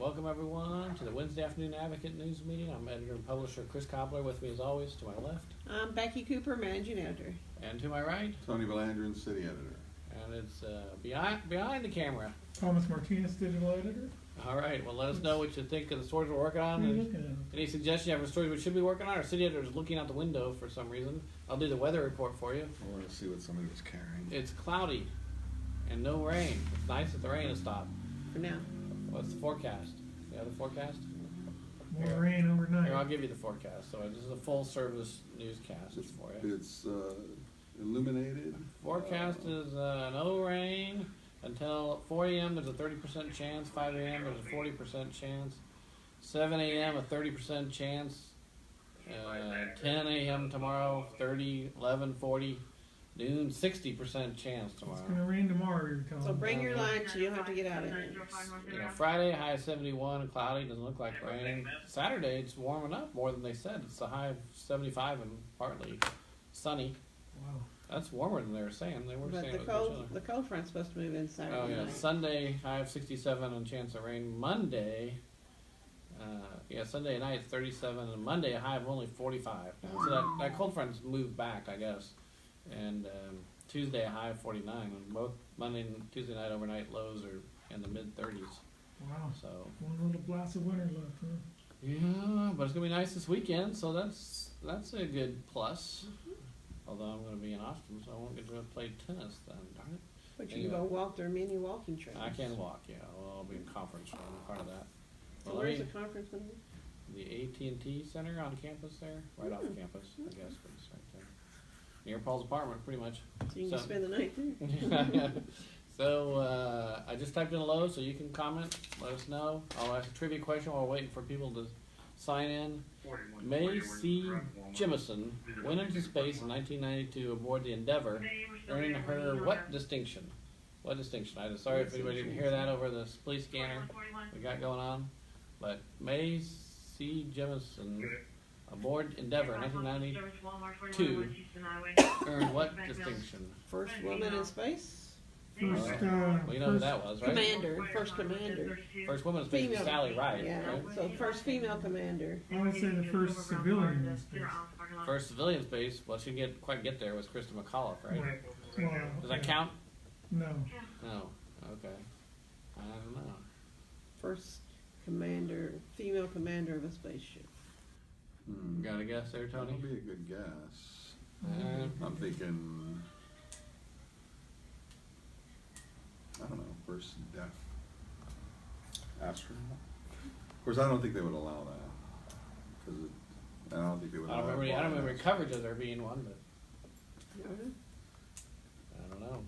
welcome everyone to the Wednesday Afternoon Advocate News Meeting. I'm editor and publisher Chris Koppler. With me as always, to my left. I'm Becky Cooper, managing editor. And to my right. Tony Valandrin, city editor. And it's behind the camera. Thomas Martinez, digital editor. All right, well, let us know what you think of the stories we're working on. Any suggestions you have for stories we should be working on? Our city editor is looking out the window for some reason. I'll do the weather report for you. I want to see what somebody was carrying. It's cloudy and no rain. It's nice that the rain has stopped. For now. What's the forecast? You have the forecast? More rain overnight. Here, I'll give you the forecast. So this is a full service newscast for you. It's illuminated. Forecast is no rain until 4 a.m. There's a 30% chance. 5 a.m. there's a 40% chance. 7 a.m. a 30% chance. 10 a.m. tomorrow 30, 11, 40. Noon 60% chance tomorrow. It's gonna rain tomorrow. You're telling So me. bring your lunch. You don't have to get out of it. Friday high 71 and cloudy. Doesn't look like rain. Saturday it's warming up more than they said. It's a high of 75 and partly sunny. Wow. That's warmer than they were saying. They were But saying the it was chilly. cold front's supposed to move in Saturday Oh yeah, night. Sunday high of 67 and chance of rain. Monday, Sunday night 37 and Monday a high of only 45. So that cold front's moved back, I guess. And Tuesday a high of 49. And both Monday and Tuesday night overnight lows are in the mid 30s. Wow. So One little blast of winter left, huh? yeah, but it's gonna be nice this weekend, so that's a good plus. Although I'm gonna be in Austin, so I won't get to play tennis then. Darn it. But you can go walk their mini walking trails. I can walk, yeah. Well, I'll be in conference room, part of that. So Well, where's the conference going to be? The AT&T Center on campus there, right off campus, I guess, but it's right there. Near Paul's apartment, pretty much. So you can So- spend the night there. So, I just typed in low, so you can comment, let us know. I'll ask a trivia question while waiting for people to sign in. May C. Jemison went into space in 1992 aboard the Endeavour, earning her what distinction? What distinction? I'm sorry if anybody didn't hear that over the police scanner we got going on. But May C. Jemison aboard Endeavour in 1992 earned what distinction? First woman in space? First, Well, you know who that was, right? Commander. First commander. First woman in space was Female. Sally Ride, Yeah. right? So first female commander. I would say the first civilian in space. First civilian space, well, she didn't quite get there, was Krista McAuliffe, right? Well, Does that count? No. No. Okay. I don't know. First commander, female commander of a spaceship. Got a guess there, Tony? That'll be a good guess. I'm thinking, I don't know, first deaf astronaut. Of course, I don't think they would allow that. Because I don't think they would I allow don't remember coverage of there being one, but Mhm. I don't know.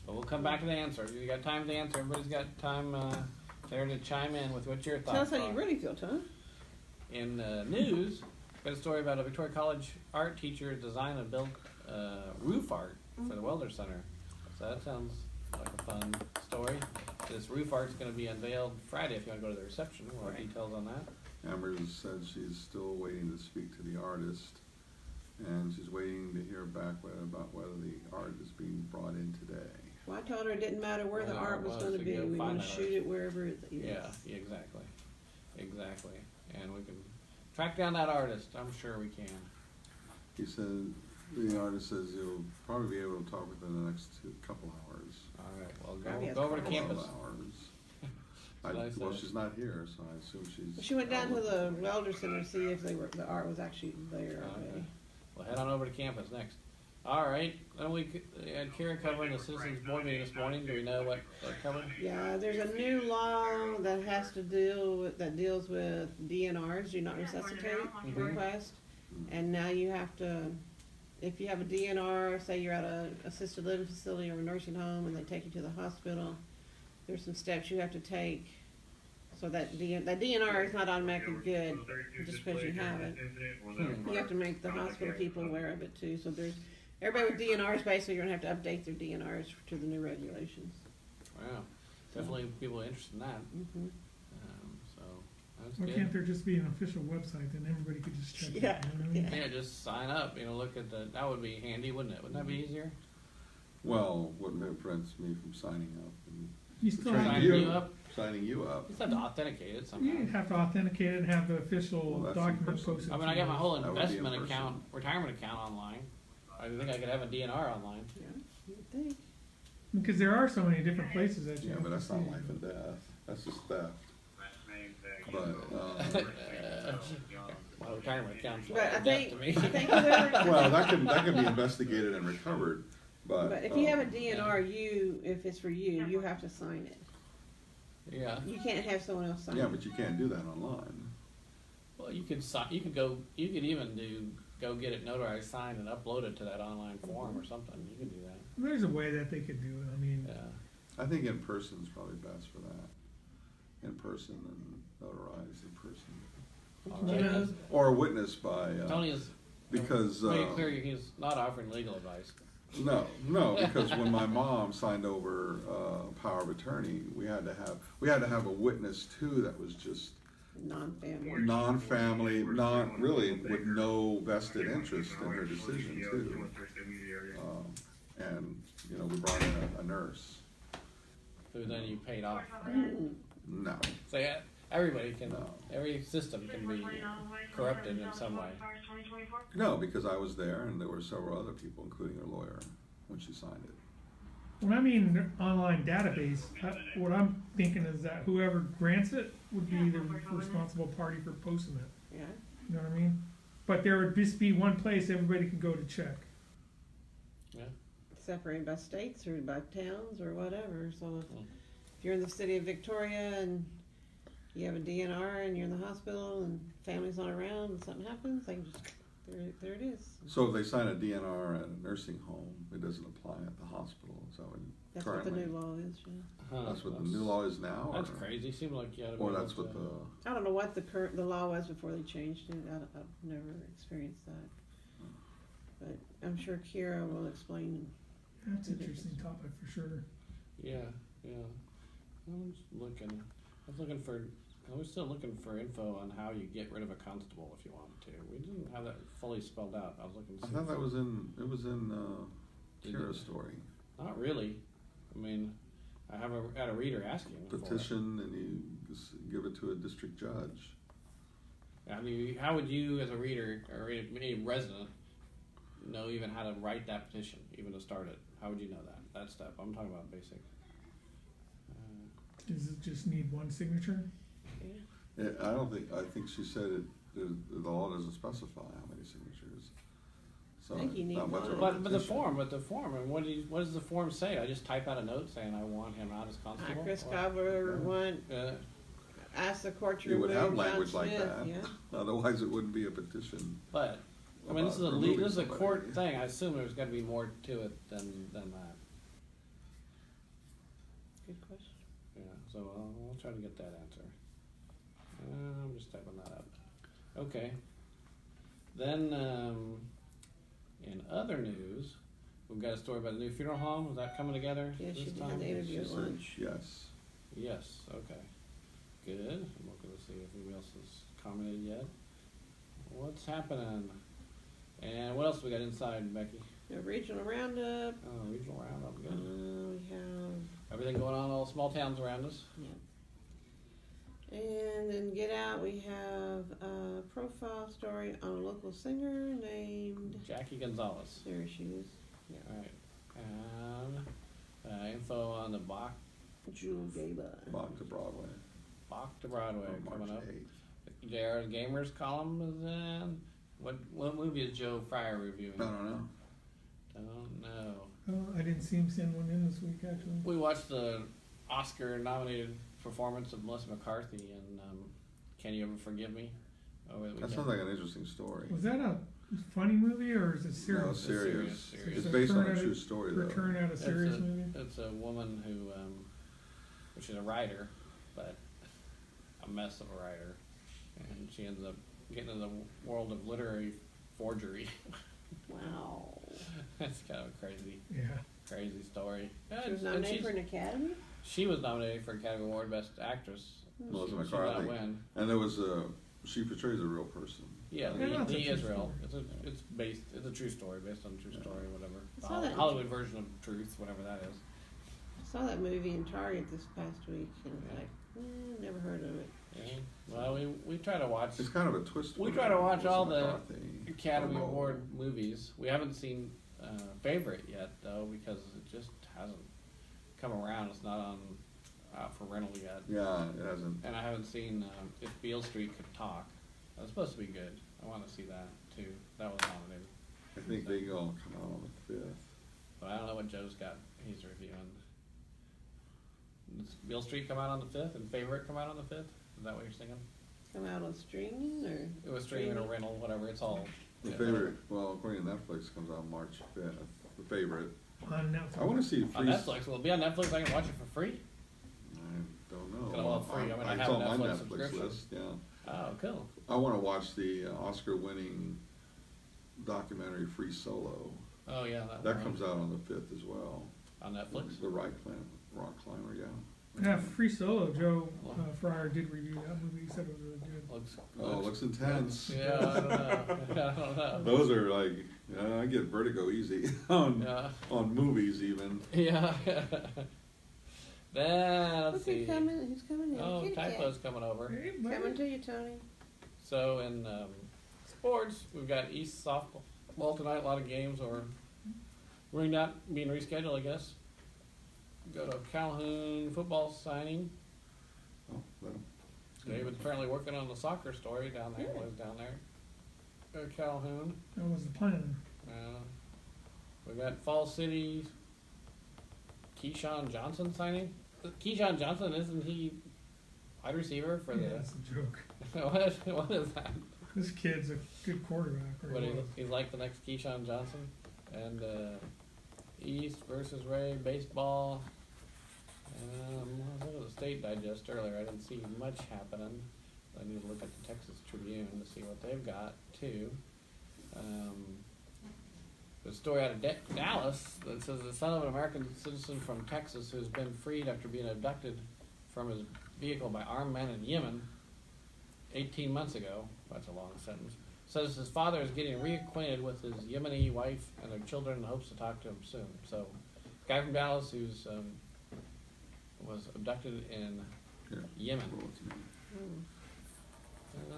But we'll come back to the answer. You got time to answer. Everybody's got time there to chime in with what your thoughts Tell us how are. you really feel, Tom. In news, got a story about a Victoria College art teacher designed and built roof art for the Welder Center. So that sounds like a fun story. This roof art's going to be unveiled Friday if you want to go to the reception. More details on that. Amber said she's still waiting to speak to the artist. And she's waiting to hear back about whether the art is being brought in today. Well, I told her it didn't matter where the Wherever art it was was, going to we be. can go We find want to that shoot art. it wherever it is. Yeah, exactly. Exactly. And we can track down that artist. I'm sure we can. He said, the artist says you'll probably be able to talk within the next couple hours. All right. Well, Probably has go over to cards. campus. Hours. So Well, she's not here, so I assume she's. She went down to the Welder Center to see if the art was actually there already. Okay. We'll head on over to campus next. All right. Then we had Kira covering the citizens board meeting this morning. Do we know what they covered? Yeah, there's a new law that deals with DNRs, do not resuscitate request. And now you have to, if you have a DNR, say you're at a assisted living facility or a nursing home and they take you to the hospital, there's some steps you have to take. So that DNR is not automatically good just because you have it. You have to make the hospital people aware of it too. So everybody with DNRs basically are gonna have to update their DNRs to the new regulations. Wow. Definitely people interested in that. Mm-hmm. So that's Why good. can't there just be an official website and everybody could just check it? Yeah, out, you know what I mean? Yeah, just sign up. Look at that would be handy, wouldn't it? Wouldn't that be easier? Well, what prevents me from signing up? And You still Trying have to to Signing do- you up? signing you up. You just have to authenticate it somehow. You have to authenticate it and have the official Well, that's in document person. posted. I mean, to I got my you. whole That would be in investment person. account, retirement account online. I think I could have a DNR online. Yeah, you would think. Because there are so many different places that you Yeah, have but to that's not see. life and death. That's just theft. But, My retirement account's But like I a debt think, to I me. think whoever, well, that can be investigated and recovered, but. but if you have a DNR, if it's for you, you have to sign it. Yeah. You can't have someone else sign Yeah, it. but you can't do that online. Well, you could even go get it notarized, signed, and upload it to that online form or something. You can do that. There's a way that they could do it. I mean, Yeah. I think in person is probably best for that. In person and notarized in person. All right. Or a witness by, Tony is because, made it clear he's not offering legal advice. no, because when my mom signed over, power of attorney, we had to have a witness too that was just Non-family. non-family, really with no vested interest in her decision too. And, we brought in a nurse. Who then you paid off. No, So yeah, everybody can, No. every system can be corrupted in some way. no, because I was there and there were several other people, including her lawyer, when she signed it. when I mean online database, what I'm thinking is that whoever grants it would be the responsible party for posting it. Yeah. You know what I mean? But there would just be one place everybody could go to check. Yeah. Separated by states or by towns or whatever, so if Mm. you're in the city of Victoria and you have a DNR and you're in the hospital and family's not around and something happens, they can just, there it is. So if they sign a DNR at a nursing home, it doesn't apply at the hospital, so That's what the currently. new law is, yeah. Huh, That's what the new law is now? That's or- crazy. Seemed like you had to be Or able that's what to- the, I don't know what the law was before they changed it, I've never experienced that. But I'm sure Kira will explain. That's an interesting topic for sure. Yeah, yeah. I'm just looking. I was still looking for info on how you get rid of a constable if you wanted to. We didn't have that fully spelled out. I was looking to I see. thought that was in Did Kira's it? story. Not really. I mean, I had a reader asking for it. Petition and you just give it to a district judge. I mean, how would you, as a reader or any resident, know even how to write that petition, even to start it? How would you know that step? I'm talking about basic. Does it just need one signature? I think she said the law doesn't specify how many signatures. So I think you need not much of a one. But the petition. form, and what does the form say? I just type out a note saying I want him out as constable. Chris Or- Cobbler Yeah. asked the court to You would remove have John language like Smith, that. yeah. Otherwise, it wouldn't be a petition. But I mean, this is about a removing this is a somebody. court thing. I assume there's got to be more to it than that. Good question. Yeah. So I'll try to get that answer. I'm just typing that up. Okay. Then in other news, we've got a story about the new funeral home. Is that coming together Yeah, she this did time? the interview She at said lunch. yes. Yes. Okay. Good. I'm looking to see if anybody else has commented yet. What's happening? And what else we got inside, Becky? The regional roundup, Oh, regional roundup. Good. we have, Everything going on in all small towns around us. and then Get Out, we have a profile story on a local singer named, Jackie Gonzalez. there she is, All right. And info on the Bach Jewel Gaba. Back to Broadway. to Broadway on coming March up. 8th. JR Gamers column is in. What movie is Joe Fryer reviewing? I don't know. Don't know. Oh, I didn't see him send one in this week actually. We watched the Oscar-nominated performance of Melissa McCarthy in Can You Ever Forgive Me? Over the That weekend. sounds like an interesting story. Was that a funny movie or is it No, serious? serious. serious. It's a based on turn a out true of- story, though. Return out a serious movie? It's a woman who, which is a writer, but a mess of a writer, and she ends up getting in the world of literary forgery. Wow. It's kind of a crazy story. Yeah, She was and nominated she's- for an Academy? She was nominated for Academy Award Best Actress. Melissa She did not McCarthy. win. And there was she portrays a real person. Yeah, Yeah, that's a the true Israel. story. It's a true story based on a true story, whatever. I saw that. Hollywood version of truth, whatever that is. I saw that movie in Target this past week, and Yeah. like, we try to watch It's kind of a twist. We with try it. to watch It's all the McCarthy. Academy Oh. Award movies. We haven't seen Favorite yet though because it just hasn't come around. It's not on out for rental yet. Yeah, it hasn't. And I haven't seen If Beale Street Could Talk. That's supposed to be good. I want to see that too. That was nominated. I think they all come out on the 5th. But I don't know what Joe's got. He's reviewing. Does Beale Street come out on the 5th and Favorite come out on the 5th? Is that what you're thinking? Come out on streaming or? It was streaming or rental, whatever. It's all. The yeah. Favorite, well, according to Netflix, comes out March 5th. The Favorite. On Netflix. I want to see On Netflix. Will it be on Netflix? I can watch it for free? I don't know. Gonna want free. I'm gonna It's have a on my Netflix Netflix subscription. list, yeah. Oh, cool. I want to watch the Oscar-winning documentary Free Solo. Oh yeah, That one. comes out on the 5th as well. On Netflix. The Rock Climber, yeah. Yeah, Free Solo. Joe Fryer did review that movie. He said it was really good. Looks. Oh, it looks intense. Yeah, I don't know. I don't know. Those are like, I get vertigo easy on Yeah. on movies even. Yeah. Then let's Look, see. he's coming, he's coming in. Oh, Kitty cat. Typo's coming over. Hey, Coming buddy. to you, Tony. So in sports, we've got East softball tonight. A lot of games, or we're not being rescheduled, I guess. Go to Calhoun football signing. Oh, let 'em- David's apparently working on the soccer story down there. Was down there. Calhoun. That was the plan. We got Fall City. Keyshawn Johnson signing. Keyshawn Johnson, isn't he wide receiver for Yeah, the? that's a joke. what is that? This kid's a good quarterback. Or What he he, was. he's like the next Keyshawn Johnson. And East versus Ray baseball. I was looking at the State Digest earlier. I didn't see much happening. I need to look at the Texas Tribune to see what they've got too. The story out of Dallas that says the son of an American citizen from Texas who's been freed after being abducted from his vehicle by armed men in Yemen 18 months ago. That's a long sentence. Says his father is getting reacquainted with his Yemeni wife and their children and hopes to talk to him soon. So, guy from Dallas who's was abducted in Here, Yemen. we're looking at it.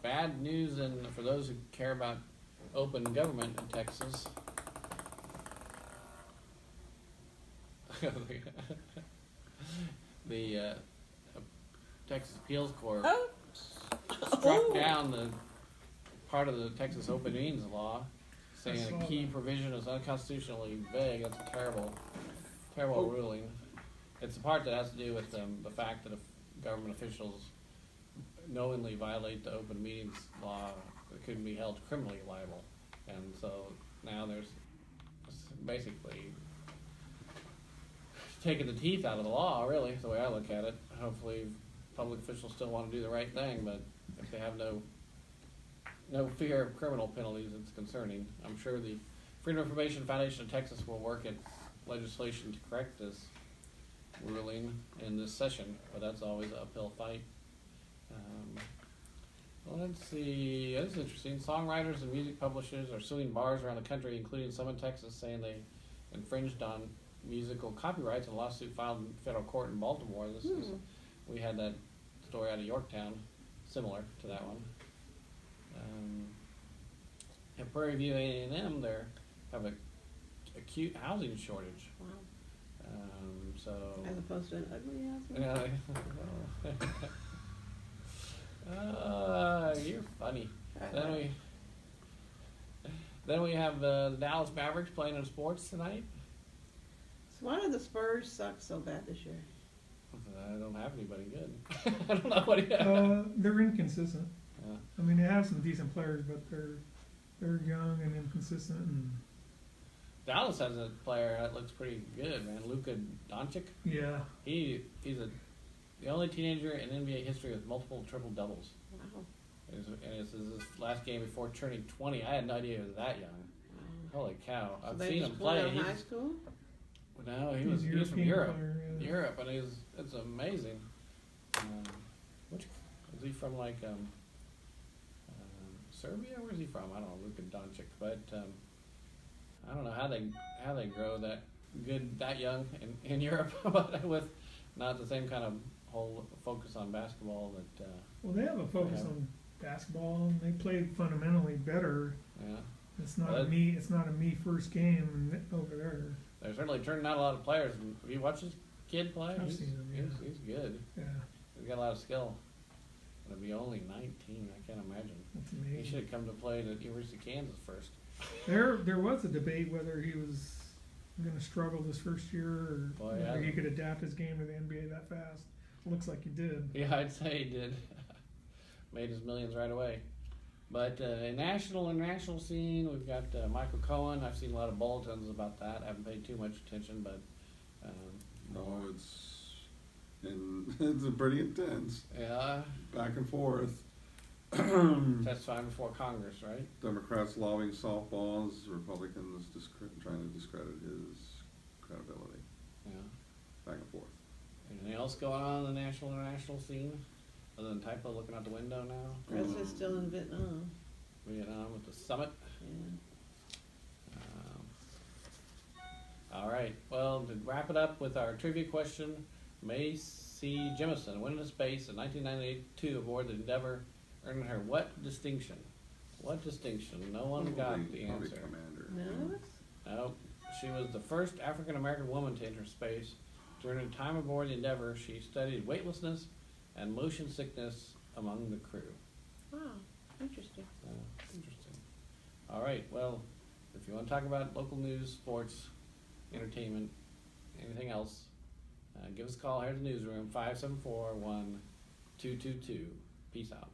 Bad news, and for those who care about open government in Texas. The Texas Appeals Court Oh. struck down the part of the Texas Open Meetings law, saying I a saw key that. provision is unconstitutionally vague. That's a terrible ruling. It's the part that has to do with the fact that if government officials knowingly violate the open meetings law, it couldn't be held criminally liable. And so now there's basically taking the teeth out of the law, really, is the way I look at it. Hopefully public officials still want to do the right thing, but if they have no fear of criminal penalties, it's concerning. I'm sure the Freedom of Information Foundation of Texas will work at legislation to correct this ruling in this session, but that's always an uphill fight. Let's see, that's interesting. Songwriters and music publishers are suing bars around the country, including some in Texas, saying they infringed on musical copyrights in a lawsuit filed in federal court in Baltimore. We had that story out of Yorktown, similar to that one. At Prairie View A&M, they have a acute housing shortage. Wow. So As opposed to an ugly house. you're funny. Then we have the Dallas Mavericks playing in sports tonight. So why do the Spurs suck so bad this year? I don't have anybody good. I don't know what he has. They're inconsistent. Yeah. I mean, they have some decent players, but they're young and inconsistent. And Dallas has a player that looks pretty good, man. Luka Doncic. yeah, He's the only teenager in NBA history with multiple triple doubles. Wow. And it's his last game before turning 20. I had no idea he was that young. Holy cow! So I've they seen just him play play. in high school? No, he he's was from European Europe. player, yeah. Europe, and it's amazing. Which is he from? Like Serbia? Where's he from? I don't know, Luka Doncic, but I don't know how they grow that good that young in Europe, but with not the same kind of whole focus on basketball that, Well, they have a focus Yeah. on basketball, and they play fundamentally better. yeah, It's not Well, a me. It's not a me first game over there. they're certainly turning out a lot of players. Have you watched this kid play? I've He's- seen him, He's good. Yeah, He's got a lot of skill. It'll be only 19. I can't imagine. that's He amazing. should have come to play at University of Kansas first. There was a debate whether he was going to struggle this first year or Boy, whether yeah. he could adapt his game to the NBA that fast. Looks like he did. Yeah, I'd say he did. Made his millions right away. But in international scene, we've got Michael Cohen. I've seen a lot of bulletins about that. I haven't paid too much attention, but No, it's pretty intense, yeah, back and forth. testifying before Congress, right? Democrats lobbying softballs, Republicans trying to discredit his credibility, Yeah. back and forth. Anything else going on in the international scene? Other than Typo looking out the window now? President's still in Vietnam. Vietnam with the summit. Yeah. All right. Well, to wrap it up with our trivia question, May C. Jemison went into space in 1992 aboard the Endeavour, earning her what distinction? What distinction? No one got the Probably answer. commander. No? No. She was the first African American woman to enter space. During her time aboard the Endeavour, she studied weightlessness and motion sickness among the crew. Wow, interesting. Interesting. All right. Well, if you want to talk about local news, sports, entertainment, anything else, give us a call here at the newsroom, 574-1222. Peace out.